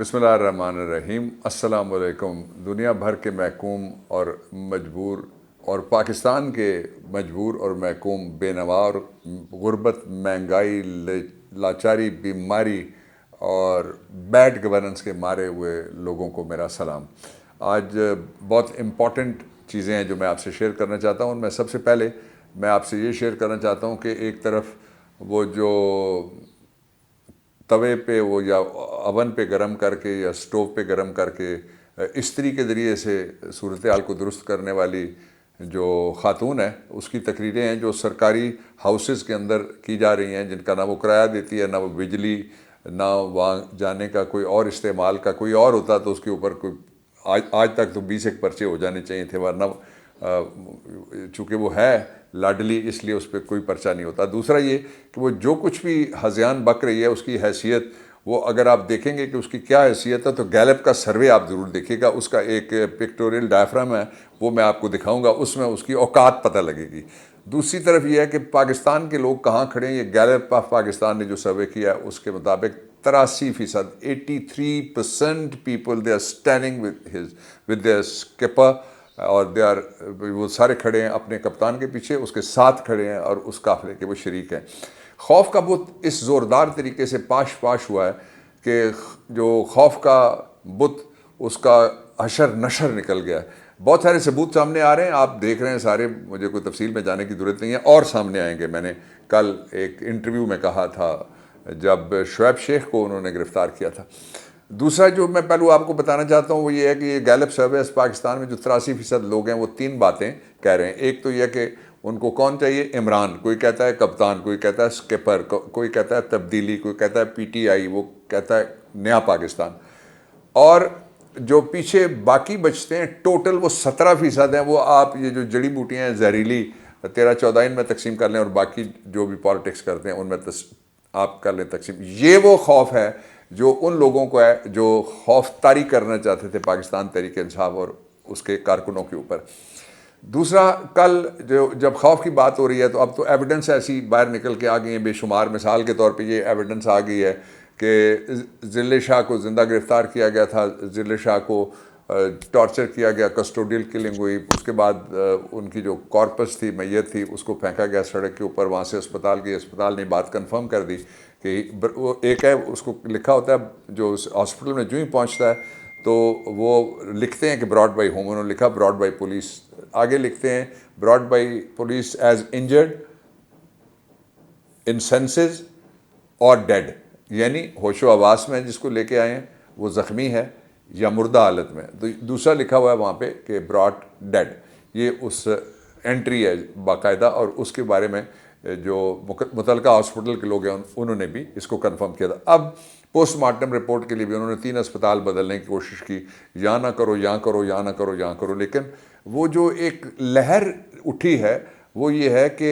बिस्मिल्लाहिर्रहमानिर्रहीम। अस्सलाम वालेकुम। दुनिया भर के महकूम और मजबूर और पाकिस्तान के मजबूर और महकूम बेनवा और गुर्बत, महंगाई, लाचारी, बीमारी और बैड गवर्नेंस के मारे हुए लोगों को मेरा सलाम। आज बहुत इम्पॉर्टेंट चीज़ें हैं जो मैं आपसे शेयर करना चाहता हूँ। उनमें सबसे पहले मैं आपसे ये शेयर करना चाहता हूँ कि एक तरफ वो जो तवे पे वो या अवन पे गरम करके या स्टोव पे गरम करके इस्त्री के ज़रिए से सूरत हाल को दुरुस्त करने वाली जो ख़ातून है, उसकी तकरीरें हैं जो सरकारी हाउसेस के अंदर की जा रही हैं, जिनका ना वो किराया देती है, ना वो बिजली, ना वहाँ जाने का कोई और इस्तेमाल का कोई और होता तो उसके ऊपर कोई आज तक तो 20 एक पर्चे हो जाने चाहिए थे, वरना चूँकि वो है लाडली इसलिए उस पर कोई पर्चा नहीं होता। दूसरा ये कि वो जो कुछ भी हज़ियान बक रही है उसकी हैसियत, वो अगर आप देखेंगे कि उसकी क्या हैसियत है तो गैलप का सर्वे आप ज़रूर देखिएगा। उसका एक पिक्टोरियल डायफ्राम है, वो मैं आपको दिखाऊंगा, उसमें उसकी औकात पता लगेगी। दूसरी तरफ ये है कि पाकिस्तान के लोग कहाँ खड़े हैं। ये गैलप ऑफ पाकिस्तान ने जो सर्वे किया है उसके मुताबिक 83%, 83% people they are standing with their skipper, और दे आर, वो सारे खड़े हैं अपने कप्तान के पीछे, उसके साथ खड़े हैं और उस काफ़िले के वो शरीक हैं। खौफ का बुत इस ज़ोरदार तरीके से पाश हुआ है कि जो खौफ का बुत उसका हशर नशर निकल गया है। बहुत सारे सबूत सामने आ रहे हैं, आप देख रहे हैं सारे, मुझे कोई तफसील में जाने की ज़रूरत नहीं है, और सामने आएंगे। मैंने कल एक इंटरव्यू में कहा था जब शुएब शेख को उन्होंने गिरफ़्तार किया था। दूसरा जो मैं पहलू आपको बताना चाहता हूँ वो ये है कि ये गैलप सर्वे पाकिस्तान में जो 83% लोग हैं वो 3 बातें कह रहे हैं। एक तो यह कि उनको कौन चाहिए, इमरान, कोई कहता है कप्तान, कोई कहता है स्किपर, कोई कहता है तब्दीली, कोई कहता है PTI, वो कहता है नया पाकिस्तान। और जो पीछे बाकी बचते हैं टोटल वो 17% हैं। वो आप ये जो जड़ी बूटियाँ हैं जहरीली 13-14 इनमें तकसीम कर लें और बाकी जो भी पॉलिटिक्स करते हैं उनमें आप कर लें तकसीम। ये वो खौफ है जो उन लोगों को है जो खौफ तारी करना चाहते थे पाकिस्तान तहरीक इंसाफ और उसके कारकुनों के ऊपर। दूसरा, कल जो जब खौफ की बात हो रही है तो अब तो एविडेंस ऐसी बाहर निकल के आ गई है बेशुमार। मिसाल के तौर पे ये एविडेंस आ गई है कि ज़िले शाह को ज़िंदा गिरफ़्तार किया गया था, ज़िले शाह को टॉर्चर किया गया, कस्टोडियल किलिंग हुई, उसके बाद उनकी जो कॉर्पस थी, मैयत थी, उसको फेंका गया सड़क के ऊपर, वहाँ से अस्पताल गई, अस्पताल ने बात कंफर्म कर दी कि वो एक है, उसको लिखा होता है जो हॉस्पिटल में जो ही पहुँचता है तो वो लिखते हैं कि ब्रॉड बाई होम, उन्होंने लिखा ब्रॉड बाई पुलिस, आगे लिखते हैं brought by police as injured, in senses और डेड, यानी होशो हवास में जिसको लेके आए हैं वो ज़ख्मी है या मुर्दा हालत में। तो दूसरा लिखा हुआ है वहाँ पे कि ब्रॉड डेड, ये उस एंट्री है बाकायदा, और उसके बारे में जो मुतलका हॉस्पिटल के लोग हैं उन्होंने भी इसको कंफर्म किया था। अब पोस्टमार्टम रिपोर्ट के लिए भी उन्होंने 3 अस्पताल बदलने की कोशिश की, यहाँ ना करो, यहाँ करो, यहाँ ना करो, यहाँ करो, लेकिन वो जो एक लहर उठी है वो ये है कि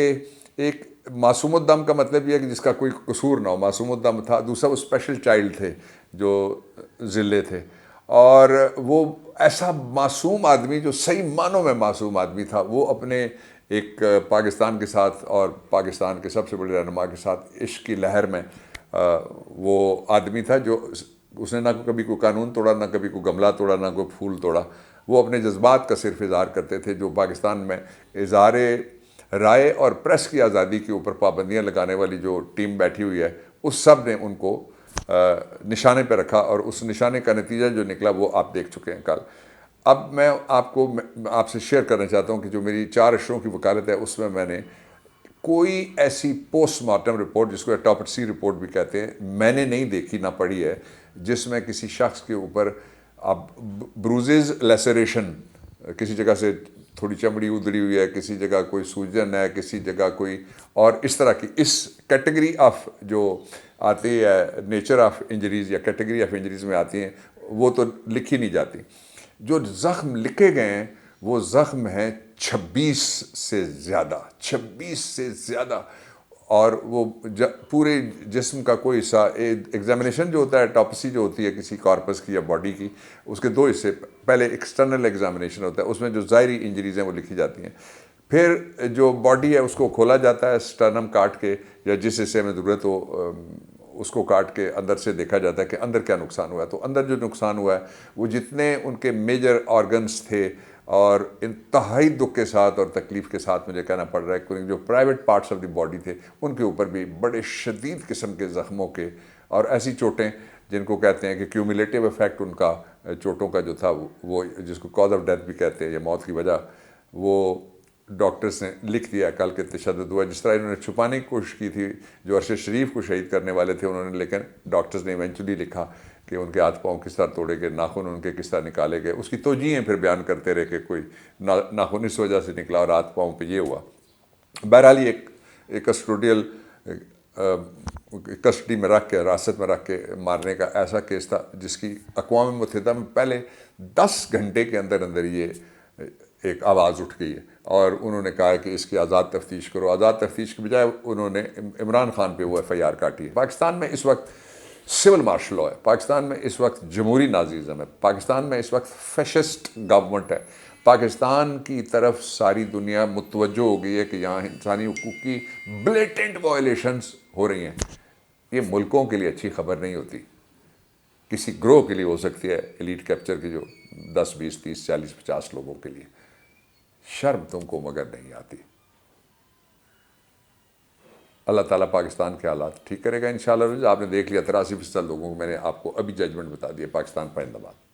एक मासूमुद्दम का मतलब ये है कि जिसका कोई कसूर ना हो, मासूमुद्दम था। दूसरा वो स्पेशल चाइल्ड थे जो ज़िले थे, और वो ऐसा मासूम आदमी जो सही मानों में मासूम आदमी था, वो अपने एक पाकिस्तान के साथ और पाकिस्तान के सबसे बड़े रहनुमा के साथ इश्क की लहर में वो आदमी था जो उसने ना कभी कोई कानून तोड़ा, ना कभी कोई गमला तोड़ा, ना कोई फूल तोड़ा। वो अपने जज्बात का सिर्फ इज़हार करते थे। जो पाकिस्तान में इज़हार राय और प्रेस की आज़ादी के ऊपर पाबंदियाँ लगाने वाली जो टीम बैठी हुई है, उस सब ने उनको निशाने पर रखा, और उस निशाने का नतीजा जो निकला वो आप देख चुके हैं कल। अब मैं आपसे शेयर करना चाहता हूँ कि जो मेरी 4 अशरों की वकालत है उसमें मैंने कोई ऐसी पोस्टमार्टम रिपोर्ट, जिसको ऑटोप्सी रिपोर्ट भी कहते हैं, मैंने नहीं देखी ना पढ़ी है जिसमें किसी शख्स के ऊपर अब ब्रूजेज, लेसरेशन, किसी जगह से थोड़ी चमड़ी उधड़ी हुई है, किसी जगह कोई सूजन है, किसी जगह कोई और इस तरह की इस कैटेगरी ऑफ जो आती है नेचर ऑफ इंजरीज़ या कैटेगरी ऑफ इंजरीज़ में आती हैं, वो तो लिखी नहीं जाती। जो ज़ख्म लिखे गए हैं वो ज़ख्म हैं 26 से ज़्यादा, और वो पूरे जिस्म का कोई हिस्सा, एग्जामिनेशन जो होता है, टॉपसी जो होती है किसी कॉर्पस की या बॉडी की, उसके 2 हिस्से, पहले एक्सटर्नल एग्जामिनेशन होता है, उसमें जो ज़ाहिरी इंजरीज़ हैं वो लिखी जाती हैं, फिर जो बॉडी है उसको खोला जाता है स्टर्नम काट के या जिस हिस्से में ज़रूरत हो اس کو کاٹ کے اندر سے دیکھا جاتا ہے کہ اندر کیا نقصان ہوا ہے. تو اندر جو نقصان ہوا ہے وہ جتنے ان کے میجر آرگنز تھے، اور انتہائی دکھ کے ساتھ اور تکلیف کے ساتھ مجھے کہنا پڑ رہا ہے کہ جو private parts of the body تھے ان کے اوپر بھی بڑے شدید قسم کے زخموں کے، اور ایسی چوٹیں جن کو کہتے ہیں کہ کیومولیٹیو ایفیکٹ ان کا چوٹوں کا جو تھا وہ جس کو کاز آف ڈیتھ بھی کہتے ہیں یا موت کی وجہ، وہ ڈاکٹرز نے لکھ دیا کل کے تشدد ہوا. جس طرح انہوں نے چھپانے کی کوشش کی تھی جو ارشد شریف کو شہید کرنے والے تھے انہوں نے، لیکن ڈاکٹرز نے ایونچولی لکھا کہ ان کے ہاتھ پاؤں کس طرح توڑے گئے، ناخن ان کے کس طرح نکالے گئے. اس کی توجیہیں پھر بیان کرتے رہے کہ کوئی ناخن اس وجہ سے نکلا اور ہاتھ پاؤں پہ یہ ہوا. بہرحال یہ ایک کسٹوڈیل کسٹڈی میں رکھ کے، حراست میں رکھ کے مارنے کا ایسا کیس تھا جس کی اقوام متحدہ میں پہلے 10 گھنٹے کے اندر اندر یہ ایک آواز اٹھ گئی ہے، اور انہوں نے کہا کہ اس کی آزاد تفتیش کرو. آزاد تفتیش کے بجائے انہوں نے عمران خان پہ وہ ایف آئی آر کاٹی ہے. پاکستان میں اس وقت سول مارشل لا ہے، پاکستان میں اس وقت جمہوری نازیزم ہے، پاکستان میں اس وقت فیشسٹ گورنمنٹ ہے. پاکستان کی طرف ساری دنیا متوجہ ہو گئی ہے کہ یہاں انسانی حقوق کی بلیٹنٹ وائلیشنز ہو رہی ہیں. یہ ملکوں کے لیے اچھی خبر نہیں ہوتی. کسی گروہ کے لیے ہو سکتی ہے، ایلیٹ کیپچر کی جو 10 20 30 40 50 لوگوں کے لیے. شرم تم کو مگر نہیں آتی. اللہ تعالیٰ پاکستان کے حالات ٹھیک کرے گا انشاءاللہ. آپ نے دیکھ لیا 83% لوگوں کو میں نے آپ کو ابھی ججمنٹ بتا دیا. پاکستان پائندہ باد.